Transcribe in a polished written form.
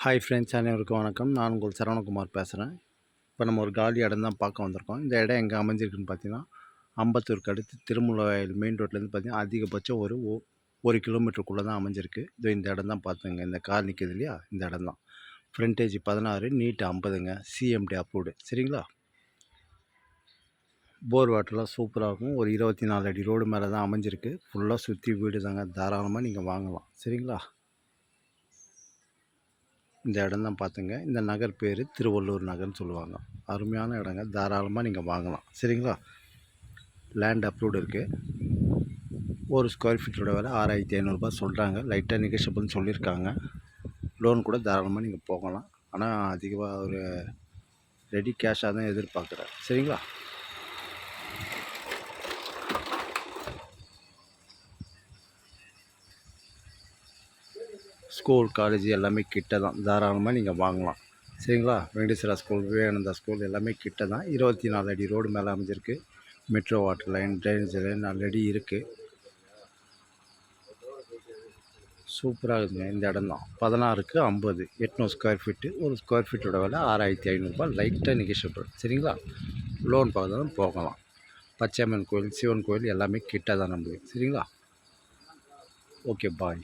Hi friends, அனைவருக்கும் வணக்கம். நான் உங்கள் சரவணகுமார் பேசுகிறேன். இப்போ நம்ம ஒரு காலி இடம் தான் பார்க்க வந்திருக்கோம். இந்த இடம் எங்கே அமைஞ்சிருக்குன்னு பார்த்தீங்கன்னா, அம்பத்தூருக்கு அடுத்து திருமுல்லைவாயில் மெயின் ரோட்லேருந்து பார்த்தீங்கன்னா அதிகபட்சம் ஒரு 1 கிலோமீட்டருக்குள்ளே தான் அமைஞ்சிருக்கு. இதோ இந்த இடம் தான் பார்த்துங்க. இந்த கார் நிற்கிது இல்லையா, இந்த இடம் தான். ஃப்ரண்டேஜ் 16, நீட் 50ங்க. CMDA approved. சரிங்களா? போர் வாட்டர்லாம் சூப்பராக இருக்கும். ஒரு 24 அடி ரோடு மேலே தான் அமைஞ்சிருக்கு. ஃபுல்லாக சுற்றி வீடு தாங்க. தாராளமாக நீங்கள் வாங்கலாம். சரிங்களா? இந்த இடம் தான் பார்த்துங்க. இந்த நகர் பேர் திருவள்ளூர் நகர்னு சொல்லுவாங்க. அருமையான இடங்க. தாராளமாக நீங்கள் வாங்கலாம். சரிங்களா? லேண்ட் அப்ரூவ்டு இருக்குது. ஒரு ஸ்கொயர் ஃபீட்டோட விலை 6500 சொல்கிறாங்க. லைட்டாக நெகோஷியபிள்னு சொல்லியிருக்காங்க. லோன் கூட தாராளமாக நீங்கள் போகலாம். ஆனால் அதிகமாக ஒரு ரெடி கேஷாக தான் எதிர்பார்க்குறேன். சரிங்களா? ஸ்கூல், காலேஜ் எல்லாமே கிட்ட தான். தாராளமாக நீங்கள் வாங்கலாம். சரிங்களா? வெங்கடேஸ்வரா ஸ்கூல், விவேகானந்தா ஸ்கூல் எல்லாமே கிட்ட தான். 24 அடி ரோடு மேலே அமைஞ்சிருக்கு. Metro water line, drainage line already இருக்குது. சூப்பராக இருக்குதுங்க. இந்த இடம் தான் 16க்கு 50, 800 ஸ்கொயர் ஃபீட்டு. ஒரு ஸ்கொயர் ஃபீட்டோட விலை 6500. லைட்டாக நெகோஷியபிள். சரிங்களா? லோன் பார்த்தாலும் போகலாம். பச்சையம்மன் கோயில், சிவன் கோயில் எல்லாமே கிட்ட தான் நம்மளுக்கு. சரிங்களா? ஓகே, பாய்.